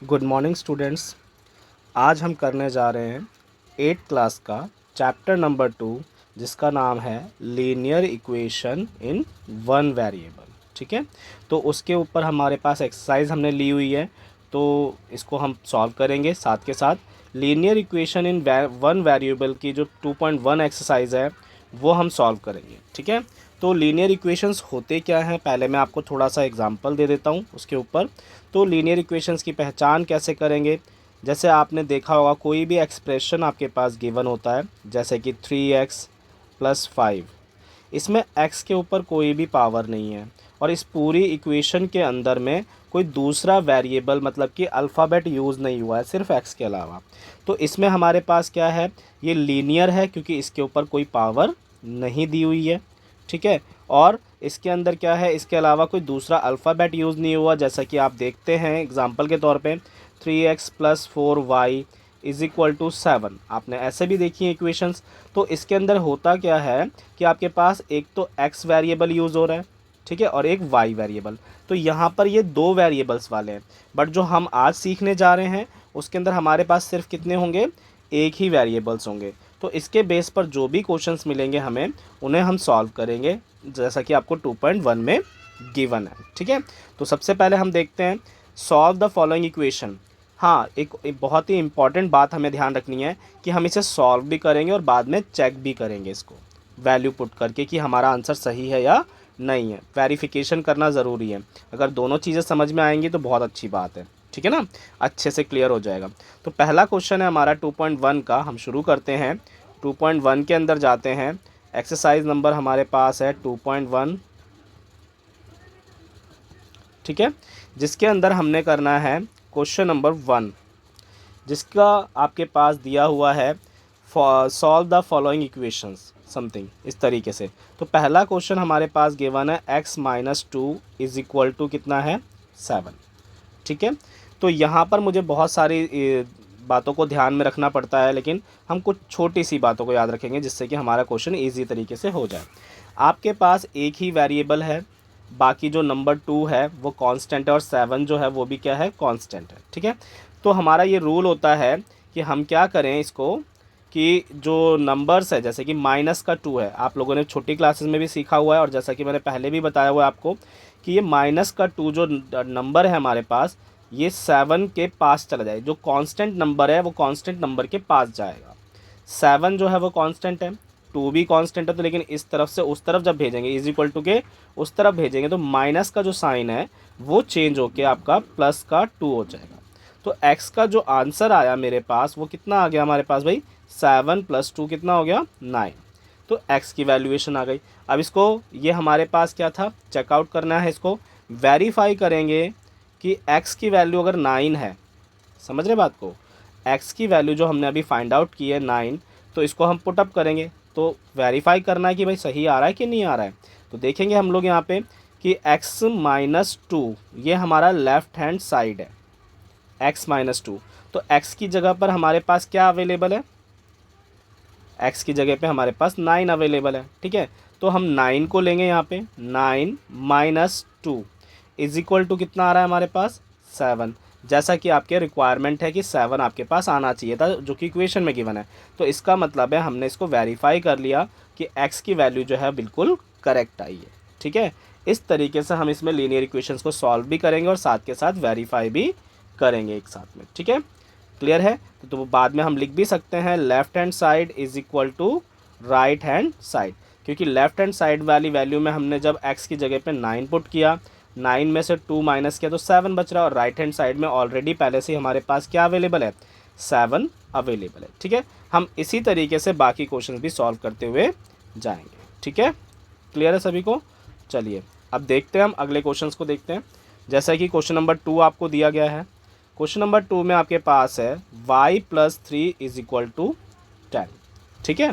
Good morning students. आज हम करने जा रहे हैं 8th क्लास का चैप्टर नंबर 2, जिसका नाम है linear equation in one variable. ठीक है, तो उसके ऊपर हमारे पास एक्सरसाइज हमने ली हुई है, तो इसको हम सॉल्व करेंगे। साथ के साथ linear equation in one variable की जो 2.1 एक्सरसाइज है वो हम सॉल्व करेंगे। ठीक है, तो लीनियर इक्वेशंस होते क्या हैं, पहले मैं आपको थोड़ा सा एग्जांपल दे देता हूँ उसके ऊपर। तो लीनियर इक्वेशंस की पहचान कैसे करेंगे, जैसे आपने देखा होगा कोई भी एक्सप्रेशन आपके पास गिवन होता है, जैसे कि 3x + 5, इसमें x के ऊपर कोई भी पावर नहीं है और इस पूरी इक्वेशन के अंदर में कोई दूसरा वेरिएबल मतलब कि अल्फ़ाबेट यूज़ नहीं हुआ है सिर्फ x के अलावा। तो इसमें हमारे पास क्या है, ये लीनियर है क्योंकि इसके ऊपर कोई पावर नहीं दी हुई है। ठीक है, और इसके अंदर क्या है, इसके अलावा कोई दूसरा अल्फ़ाबेट यूज़ नहीं हुआ, जैसा कि आप देखते हैं एग्जांपल के तौर पे 3x + 4y = 7। आपने ऐसे भी देखी है इक्वेशंस। तो इसके अंदर होता क्या है कि आपके पास एक तो x वेरिएबल यूज़ हो रहा है, ठीक है, और एक y वेरिएबल। तो यहाँ पर ये दो वेरिएबल्स वाले हैं, बट जो हम आज सीखने जा रहे हैं उसके अंदर हमारे पास सिर्फ कितने होंगे, एक ही वेरिएबल्स होंगे। तो इसके बेस पर जो भी क्वेश्चंस मिलेंगे हमें उन्हें हम सॉल्व करेंगे, जैसा कि आपको 2.1 में गिवन है। ठीक है, तो सबसे पहले हम देखते हैं सॉल्व द फॉलोइंग इक्वेशन। हाँ, एक बहुत ही इंपॉर्टेंट बात हमें ध्यान रखनी है कि हम इसे सॉल्व भी करेंगे और बाद में चेक भी करेंगे इसको वैल्यू पुट करके कि हमारा आंसर सही है या नहीं है। वेरिफिकेशन करना ज़रूरी है। अगर दोनों चीज़ें समझ में आएंगी तो बहुत अच्छी बात है। ठीक है ना, अच्छे से क्लियर हो जाएगा। तो पहला क्वेश्चन है हमारा 2.1 का, हम शुरू करते हैं। 2.1 के अंदर जाते हैं। एक्सरसाइज नंबर हमारे पास है 2.1। ठीक है, जिसके अंदर हमने करना है क्वेश्चन नंबर 1, जिसका आपके पास दिया हुआ है solve the following equations something इस तरीके से। तो पहला क्वेश्चन हमारे पास गिवन है x - 2 = कितना है, 7। ठीक है, तो यहाँ पर मुझे बहुत सारी बातों को ध्यान में रखना पड़ता है, लेकिन हम कुछ छोटी सी बातों को याद रखेंगे जिससे कि हमारा क्वेश्चन ईजी तरीके से हो जाए। आपके पास एक ही वेरिएबल है, बाकी जो नंबर 2 है वो कांस्टेंट है और 7 जो है वो भी क्या है, कांस्टेंट है। ठीक है, तो हमारा ये रूल होता है कि हम क्या करें इसको, कि जो नंबर्स है जैसे कि -2 है, आप लोगों ने छोटी क्लासेस में भी सीखा हुआ है, और जैसा कि मैंने पहले भी बताया हुआ है आपको कि ये -2 जो नंबर है हमारे पास, ये 7 के पास चला जाए। जो कांस्टेंट नंबर है वो कांस्टेंट नंबर के पास जाएगा। 7 जो है वो कांस्टेंट है, 2 भी कांस्टेंट है, तो लेकिन इस तरफ से उस तरफ जब भेजेंगे = के उस तरफ भेजेंगे तो माइनस का जो साइन है वो चेंज होके आपका +2 हो जाएगा। तो x का जो आंसर आया मेरे पास वो कितना आ गया हमारे पास भाई, 7 + 2 कितना हो गया, 9। तो x की वैल्यूएशन आ गई। अब इसको, ये हमारे पास क्या था, चेकआउट करना है, इसको वेरीफाई करेंगे कि x की वैल्यू अगर 9 है, समझ रहे बात को, x की वैल्यू जो हमने अभी फाइंड आउट की है 9, तो इसको हम पुटअप करेंगे। तो वेरीफाई करना है कि भाई सही आ रहा है कि नहीं आ रहा है। तो देखेंगे हम लोग यहाँ पे कि x - 2 ये हमारा लेफ्ट हैंड साइड है, x - 2। तो x की जगह पर हमारे पास क्या अवेलेबल है, x की जगह पे हमारे पास 9 अवेलेबल है। ठीक है, तो हम 9 को लेंगे यहाँ पे, 9 - 2 = कितना आ रहा है हमारे पास, 7। जैसा कि आपके रिक्वायरमेंट है कि 7 आपके पास आना चाहिए था, जो कि इक्वेशन में गिवन है। तो इसका मतलब है हमने इसको वेरीफाई कर लिया कि x की वैल्यू जो है बिल्कुल करेक्ट आई है। ठीक है, इस तरीके से हम इसमें लीनियर इक्वेशंस को सॉल्व भी करेंगे और साथ के साथ वेरीफाई भी करेंगे एक साथ में। ठीक है, क्लियर है। तो बाद में हम लिख भी सकते हैं left hand side = right hand side, क्योंकि लेफ्ट हैंड साइड वाली वैल्यू में हमने जब x की जगह पे 9 पुट किया, 9 में से 2 माइनस किया तो 7 बच रहा है, और राइट हैंड साइड में ऑलरेडी पहले से हमारे पास क्या अवेलेबल है, 7 अवेलेबल है। ठीक है, हम इसी तरीके से बाकी क्वेश्चन भी सॉल्व करते हुए जाएंगे। ठीक है, क्लियर है सभी को। चलिए अब देखते हैं, हम अगले क्वेश्चन को देखते हैं। जैसा कि क्वेश्चन नंबर 2 आपको दिया गया है, क्वेश्चन नंबर 2 में आपके पास है y + 3 = 10। ठीक है,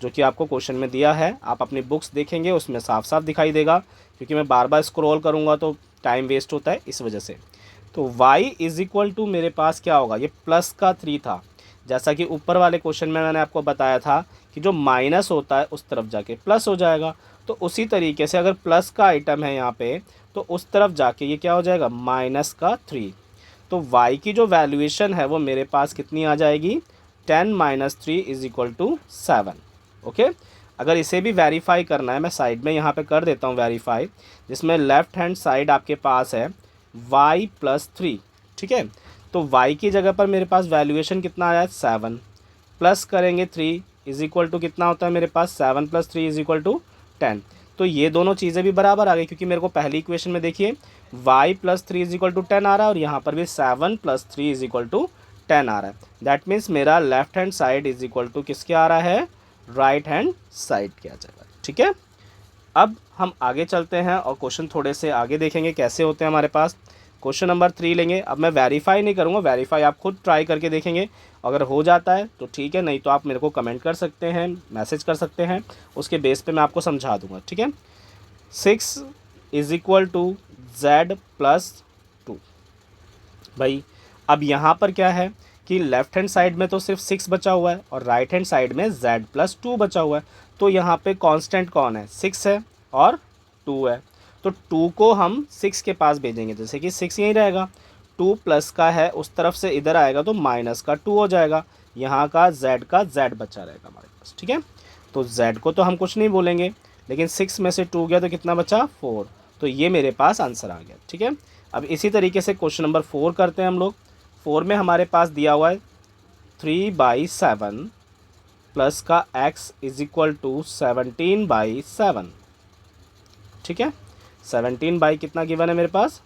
जो कि आपको क्वेश्चन में दिया है। आप अपनी बुक्स देखेंगे उसमें साफ साफ दिखाई देगा, क्योंकि मैं बार बार स्क्रॉल करूँगा तो टाइम वेस्ट होता है इस वजह से। तो y = मेरे पास क्या होगा, ये +3 था, जैसा कि ऊपर वाले क्वेश्चन में मैंने आपको बताया था कि जो माइनस होता है उस तरफ जाके प्लस हो जाएगा। तो उसी तरीके से अगर प्लस का आइटम है यहाँ पे, तो उस तरफ जाके ये क्या हो जाएगा, -3। तो y की जो वैल्यूएशन है वो मेरे पास कितनी आ जाएगी, 10 minus 3 is equal to 7। Okay, अगर इसे भी वेरीफाई करना है, मैं साइड में यहाँ पे कर देता हूँ वेरीफाई, जिसमें लेफ्ट हैंड साइड आपके पास है y प्लस 3। ठीक है, तो y की जगह पर मेरे पास वैल्यूएशन कितना आया है 7, प्लस करेंगे 3 इज इक्वल टू कितना होता है मेरे पास 7 प्लस 3 इज इक्वल टू 10। तो ये दोनों चीज़ें भी बराबर आ गई, क्योंकि मेरे को पहली इक्वेशन में देखिए y plus 3 is equal to 10 आ रहा है और यहाँ पर भी 7 प्लस 3 इज इक्वल टू 10 आ रहा है। दैट मीन्स मेरा left hand side is equal to किसके आ रहा है, राइट हैंड साइड के आ जाएगा। ठीक है, अब हम आगे चलते हैं और क्वेश्चन थोड़े से आगे देखेंगे कैसे होते हैं हमारे पास। क्वेश्चन नंबर 3 लेंगे। अब मैं वेरीफाई नहीं करूँगा, वेरीफाई आप खुद ट्राई करके देखेंगे, अगर हो जाता है तो ठीक है, नहीं तो आप मेरे को कमेंट कर सकते हैं, मैसेज कर सकते हैं, उसके बेस पे मैं आपको समझा दूंगा। ठीक है, 6 is equal to z plus 2। भाई अब यहाँ पर क्या है कि लेफ्ट हैंड साइड में तो सिर्फ 6 बचा हुआ है और राइट हैंड साइड में z प्लस 2 बचा हुआ है। तो यहाँ पे कांस्टेंट कौन है, 6 है और 2 है। तो 2 को हम 6 के पास भेजेंगे, जैसे कि 6 यहीं रहेगा, 2 प्लस का है उस तरफ से इधर आएगा तो माइनस का 2 हो जाएगा, यहाँ का z बचा रहेगा हमारे पास। ठीक है, तो z को तो हम कुछ नहीं बोलेंगे, लेकिन 6 में से 2 गया तो कितना बचा 4, तो ये मेरे पास आंसर आ गया। ठीक है, अब इसी तरीके से क्वेश्चन नंबर 4 करते हैं हम लोग। 4 में हमारे पास दिया हुआ है 3/7 प्लस का x इज इक्वल टू 17/7। ठीक है, 17 बाई कितना गिवन है मेरे पास,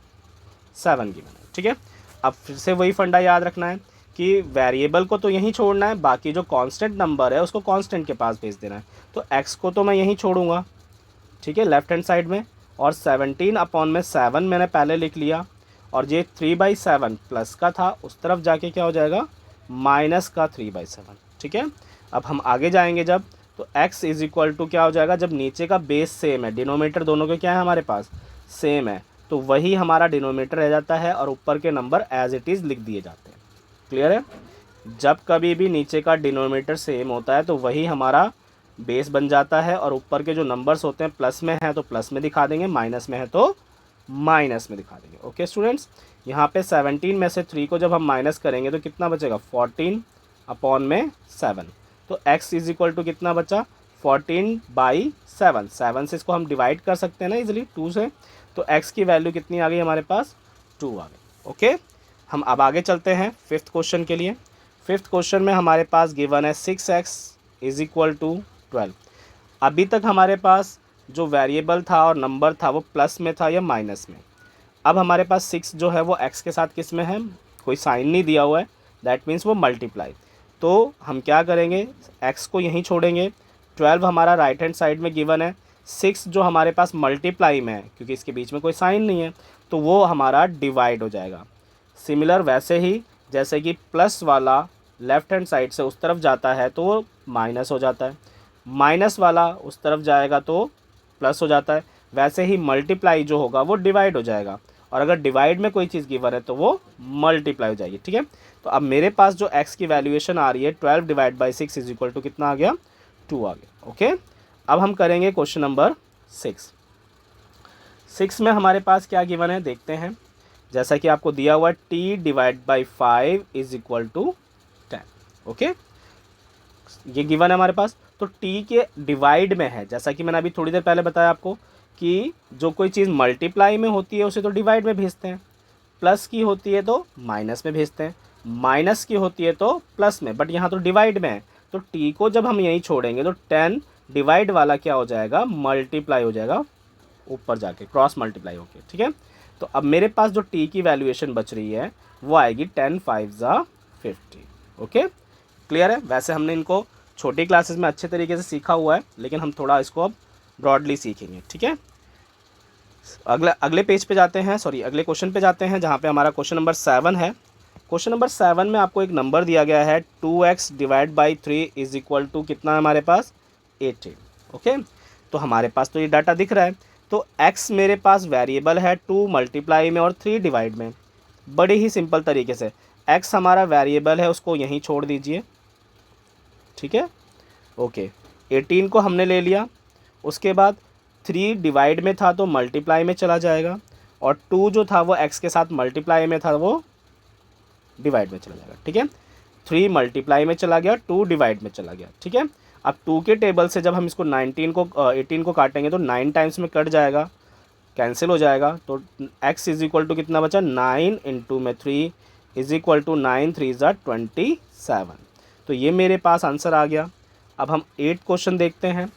7 गिवन है। ठीक है, अब फिर से वही फंडा याद रखना है कि वेरिएबल को तो यहीं छोड़ना है, बाकी जो कांस्टेंट नंबर है उसको कांस्टेंट के पास भेज देना है। तो x को तो मैं यहीं छोड़ूंगा, ठीक है, लेफ्ट हैंड साइड में, और 17/7 मैंने पहले लिख लिया, और ये 3/7 प्लस का था उस तरफ जाके क्या हो जाएगा, माइनस का 3/7। ठीक है, अब हम आगे जाएंगे जब, तो x इज इक्वल टू क्या हो जाएगा, जब नीचे का बेस सेम है, डिनोमीटर दोनों के क्या है हमारे पास सेम है, तो वही हमारा डिनोमीटर रह जाता है और ऊपर के नंबर एज इट इज़ लिख दिए जाते हैं। क्लियर है, जब कभी भी नीचे का डिनोमीटर सेम होता है तो वही हमारा बेस बन जाता है, और ऊपर के जो नंबर्स होते हैं प्लस में है तो प्लस में दिखा देंगे, माइनस में है तो माइनस में दिखा देंगे। ओके स्टूडेंट्स, यहाँ पे 17 में से 3 को जब हम माइनस करेंगे तो कितना बचेगा, 14/7। तो x इज इक्वल टू कितना बचा, 14/7। 7 से इसको हम डिवाइड कर सकते हैं ना इजीली 2 से, तो x की वैल्यू कितनी आ गई हमारे पास, 2 आ गई। ओके, हम अब आगे चलते हैं 5th क्वेश्चन के लिए। 5th क्वेश्चन में हमारे पास गिवन है 6x इज इक्वल टू 12। अभी तक हमारे पास जो वेरिएबल था और नंबर था वो प्लस में था या माइनस में। अब हमारे पास 6 जो है वो x के साथ किस में है, कोई साइन नहीं दिया हुआ है, दैट मीन्स वो मल्टीप्लाई। तो हम क्या करेंगे, x को यहीं छोड़ेंगे, 12 हमारा राइट हैंड साइड में गिवन है, 6 जो हमारे पास मल्टीप्लाई में है क्योंकि इसके बीच में कोई साइन नहीं है तो वो हमारा डिवाइड हो जाएगा। सिमिलर वैसे ही जैसे कि प्लस वाला लेफ्ट हैंड साइड से उस तरफ जाता है तो वो माइनस हो जाता है, माइनस वाला उस तरफ जाएगा तो प्लस हो जाता है, वैसे ही मल्टीप्लाई जो होगा वो डिवाइड हो जाएगा, और अगर डिवाइड में कोई चीज़ गिवन है तो वो मल्टीप्लाई हो जाएगी। ठीक है, तो अब मेरे पास जो x की वैल्यूएशन आ रही है 12/6 इज इक्वल टू कितना आ गया, 2 आ गया। ओके, अब हम करेंगे क्वेश्चन नंबर 6। 6 में हमारे पास क्या गिवन है देखते हैं, जैसा कि आपको दिया हुआ है t/5 is equal to 10। Okay, ये गिवन है हमारे पास, तो t के डिवाइड में है, जैसा कि मैंने अभी थोड़ी देर पहले बताया आपको कि जो कोई चीज़ मल्टीप्लाई में होती है उसे तो डिवाइड में भेजते हैं, प्लस की होती है तो माइनस में भेजते हैं, माइनस की होती है तो प्लस में, बट यहाँ तो डिवाइड में है, तो t को जब हम यहीं छोड़ेंगे तो 10 डिवाइड वाला क्या हो जाएगा, मल्टीप्लाई हो जाएगा ऊपर जाके, क्रॉस मल्टीप्लाई होके। ठीक है, तो अब मेरे पास जो t की वैल्यूएशन बच रही है वो आएगी 10×5=50। ओके, क्लियर है। वैसे हमने इनको छोटी क्लासेस में अच्छे तरीके से सीखा हुआ है, लेकिन हम थोड़ा इसको अब ब्रॉडली सीखेंगे। ठीक है, अगले पेज पे जाते हैं, सॉरी अगले क्वेश्चन पे जाते हैं, जहाँ पे हमारा क्वेश्चन नंबर 7 है। क्वेश्चन नंबर 7 में आपको एक नंबर दिया गया है 2x/3 इज इक्वल टू कितना है हमारे पास, 18। ओके, तो हमारे पास तो ये डाटा दिख रहा है, तो x मेरे पास वेरिएबल है 2 मल्टीप्लाई में और 3 डिवाइड में। बड़े ही सिंपल तरीके से x हमारा वेरिएबल है, उसको यहीं छोड़ दीजिए। ठीक है, ओके, 18 को हमने ले लिया, उसके बाद 3 डिवाइड में था तो मल्टीप्लाई में चला जाएगा, और 2 जो था वो x के साथ मल्टीप्लाई में था वो डिवाइड में चला जाएगा, ठीक है। 3 मल्टीप्लाई में चला गया, 2 डिवाइड में चला गया, ठीक है। अब 2 के टेबल से जब हम इसको 18 को काटेंगे तो 9 टाइम्स में कट जाएगा, कैंसिल हो जाएगा। तो x इज इक्वल टू कितना बचा, 9 इंटू में 3 इज इक्वल टू 9 3 ज़ा 27। तो ये मेरे पास आंसर आ गया। अब हम 8 क्वेश्चन देखते हैं।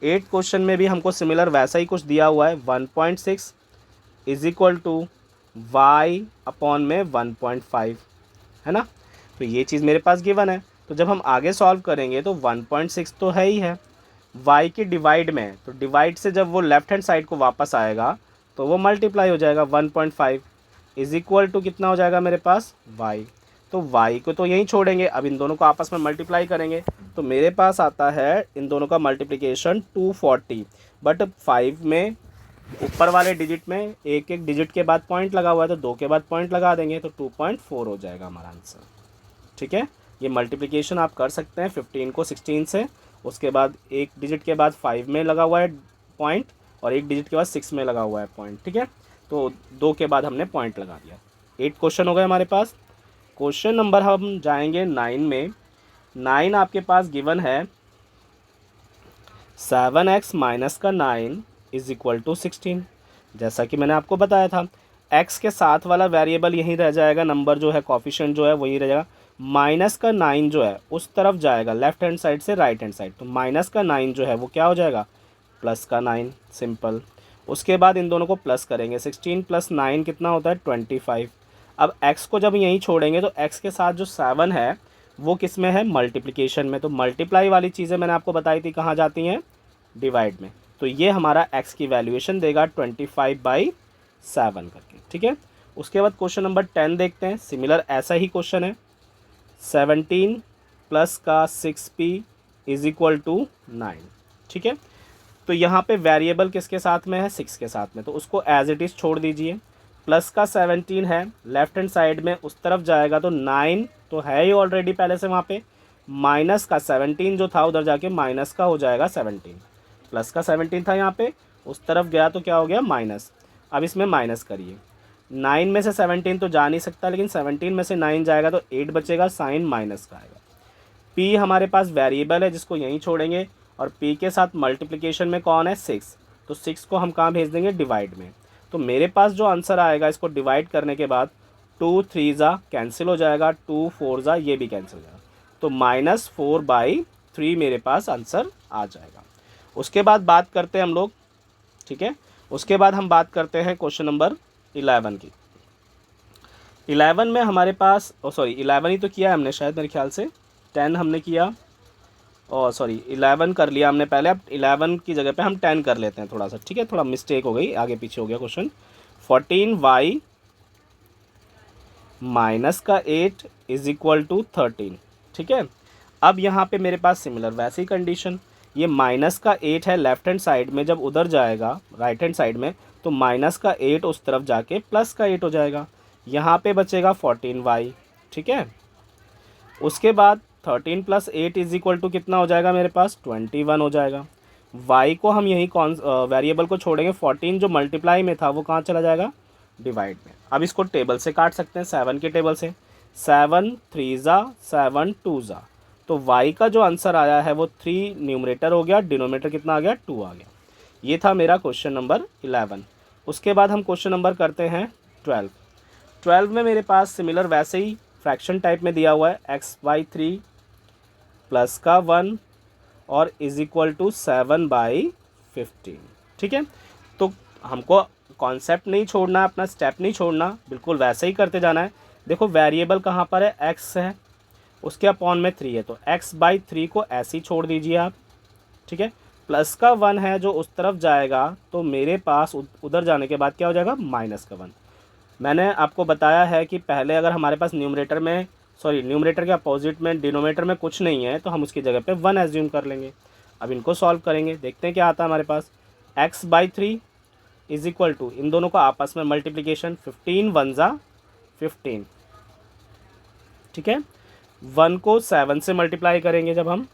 8 क्वेश्चन में भी हमको सिमिलर वैसा ही कुछ दिया हुआ है, 1.6 is equal to y upon में 1.5, है ना। तो ये चीज़ मेरे पास गिवन है। तो जब हम आगे सॉल्व करेंगे तो 1.6 तो है ही है, y के डिवाइड में, तो डिवाइड से जब वो लेफ्ट हैंड साइड को वापस आएगा तो वो मल्टीप्लाई हो जाएगा, 1.5 इज इक्वल टू कितना हो जाएगा मेरे पास y। तो y को तो यहीं छोड़ेंगे, अब इन दोनों को आपस में मल्टीप्लाई करेंगे। तो मेरे पास आता है इन दोनों का मल्टीप्लिकेशन 240, बट 5 में ऊपर वाले डिजिट में एक एक डिजिट के बाद पॉइंट लगा हुआ है, तो 2 के बाद पॉइंट लगा देंगे तो 2.4 हो जाएगा हमारा आंसर, ठीक है। ये मल्टीप्लिकेशन आप कर सकते हैं 15 को 16 से, उसके बाद एक डिजिट के बाद 5 में लगा हुआ है पॉइंट और एक डिजिट के बाद 6 में लगा हुआ है पॉइंट, ठीक है। तो 2 के बाद हमने पॉइंट लगा दिया। 8 क्वेश्चन हो गए हमारे पास। क्वेश्चन नंबर हम जाएंगे 9 में। 9 आपके पास गिवन है 7x माइनस का 9 इज इक्वल टू 16। जैसा कि मैंने आपको बताया था, x के साथ वाला वेरिएबल यहीं रह जाएगा, नंबर जो है कोफिशिएंट जो है वही रह जाएगा। माइनस का 9 जो है उस तरफ जाएगा, लेफ्ट हैंड साइड से राइट हैंड साइड, तो माइनस का 9 जो है वो क्या हो जाएगा, प्लस का 9, सिंपल। उसके बाद इन दोनों को प्लस करेंगे, 16 प्लस 9 कितना होता है 25। अब x को जब यहीं छोड़ेंगे तो x के साथ जो 7 है वो किस में है, मल्टीप्लिकेशन में। तो मल्टीप्लाई वाली चीज़ें मैंने आपको बताई थी कहाँ जाती हैं, डिवाइड में। तो ये हमारा x की वैल्यूएशन देगा 25/7 करके, ठीक है। उसके बाद क्वेश्चन नंबर 10 देखते हैं। सिमिलर ऐसा ही क्वेश्चन है, 17 प्लस का 6p इज इक्वल टू 9, ठीक है। तो यहाँ पे वेरिएबल किसके साथ में है, 6 के साथ में, तो उसको एज इट इज़ छोड़ दीजिए। प्लस का 17 है, लेफ्ट हैंड साइड में उस तरफ जाएगा तो 9 तो है ही ऑलरेडी पहले से वहाँ पे। माइनस का 17 जो था उधर जाके माइनस का हो जाएगा 17, प्लस का 17 था यहाँ पे, उस तरफ गया तो क्या हो गया माइनस। अब इसमें माइनस करिए, 9 में से 17 तो जा नहीं सकता, लेकिन 17 में से 9 जाएगा तो 8 बचेगा, साइन माइनस का आएगा। p हमारे पास वेरिएबल है जिसको यहीं छोड़ेंगे, और p के साथ मल्टीप्लिकेशन में कौन है 6, तो 6 को हम कहाँ भेज देंगे, डिवाइड में। तो मेरे पास जो आंसर आएगा इसको डिवाइड करने के बाद 2 3 ज़ा कैंसिल हो जाएगा, 2 4 ज़ा ये भी कैंसिल हो जाएगा, तो -4/3 मेरे पास आंसर आ जाएगा। उसके बाद बात करते हैं हम लोग, ठीक है। उसके बाद हम बात करते हैं क्वेश्चन नंबर 11 की। 11 में हमारे पास 11 ही तो किया है हमने शायद, मेरे ख्याल से 10 हमने किया, और 11 कर लिया हमने पहले। अब 11 की जगह पे हम 10 कर लेते हैं थोड़ा सा, ठीक है, थोड़ा मिस्टेक हो गई, आगे पीछे हो गया क्वेश्चन। 14y माइनस का 8 इज इक्वल टू 13, ठीक है। अब यहाँ पे मेरे पास सिमिलर वैसी कंडीशन, ये माइनस का 8 है लेफ्ट हैंड साइड में, जब उधर जाएगा राइट हैंड साइड में तो माइनस का 8 उस तरफ जाके प्लस का 8 हो जाएगा, यहाँ पे बचेगा 14y, ठीक है। उसके बाद 13 प्लस 8 इज इक्वल टू कितना हो जाएगा मेरे पास 21 हो जाएगा। y को हम यही वेरिएबल को छोड़ेंगे, 14 जो मल्टीप्लाई में था वो कहाँ चला जाएगा, डिवाइड में। अब इसको टेबल से काट सकते हैं, 7 के टेबल से, 7 3 ज़ा 7 2 ज़ा, तो y का जो आंसर आया है वो 3 न्यूमरेटर हो गया, डिनोमिनेटर कितना आ गया 2 आ गया। ये था मेरा क्वेश्चन नंबर 11। उसके बाद हम क्वेश्चन नंबर करते हैं 12। 12 में मेरे पास सिमिलर वैसे ही फ्रैक्शन टाइप में दिया हुआ है, x/3 प्लस का 1 और इज इक्वल टू 7/15, ठीक है। तो हमको कॉन्सेप्ट नहीं छोड़ना, अपना स्टेप नहीं छोड़ना, बिल्कुल वैसे ही करते जाना है। देखो वेरिएबल कहाँ पर है, x है, उसके अपॉन में 3 है, तो x/3 को ऐसे ही छोड़ दीजिए आप, ठीक है। प्लस का 1 है जो उस तरफ जाएगा, तो मेरे पास उधर जाने के बाद क्या हो जाएगा, माइनस का 1। मैंने आपको बताया है कि पहले अगर हमारे पास न्यूमरेटर के अपोजिट में डिनोमिनेटर में कुछ नहीं है तो हम उसकी जगह पे 1 एज्यूम कर लेंगे। अब इनको सॉल्व करेंगे, देखते हैं क्या आता है हमारे पास। x/3 इज इक्वल टू, इन दोनों का आपस में मल्टीप्लिकेशन, 15 1 ज़ा 15, ठीक है। 1 को 7 से मल्टीप्लाई करेंगे जब हम,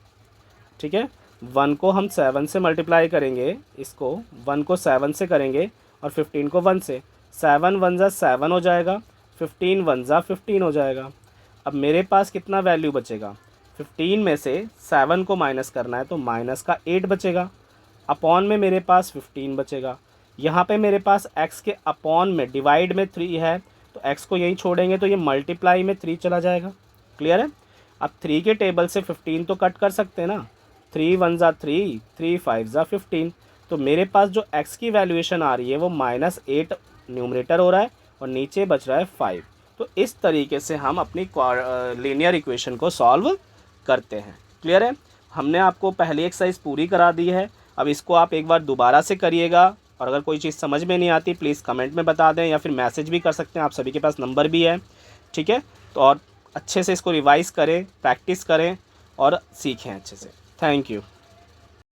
ठीक है, 1 को हम 7 से मल्टीप्लाई करेंगे, इसको 1 को 7 से करेंगे और 15 को 1 से, 7 1 ज़ा 7 हो जाएगा, 15 1 ज़ा 15 हो जाएगा। अब मेरे पास कितना वैल्यू बचेगा, 15 में से 7 को माइनस करना है तो माइनस का 8 बचेगा, अपॉन में मेरे पास 15 बचेगा। यहाँ पे मेरे पास x के अपॉन में डिवाइड में 3 है तो x को यहीं छोड़ेंगे तो ये मल्टीप्लाई में 3 चला जाएगा। क्लियर है। अब 3 के टेबल से 15 तो कट कर सकते हैं ना, 3 1 ज़ा 3, 3 5 ज़ा 15। तो मेरे पास जो x की वैल्यूएशन आ रही है वो -8 न्यूमरेटर हो रहा है और नीचे बच रहा है 5। तो इस तरीके से हम अपनी लीनियर इक्वेशन को सॉल्व करते हैं। क्लियर है। हमने आपको पहली एक्सरसाइज पूरी करा दी है, अब इसको आप एक बार दोबारा से करिएगा और अगर कोई चीज़ समझ में नहीं आती प्लीज़ कमेंट में बता दें या फिर मैसेज भी कर सकते हैं, आप सभी के पास नंबर भी है। ठीक है। तो और अच्छे से इसको रिवाइज़ करें, प्रैक्टिस करें और सीखें अच्छे से। Thank you.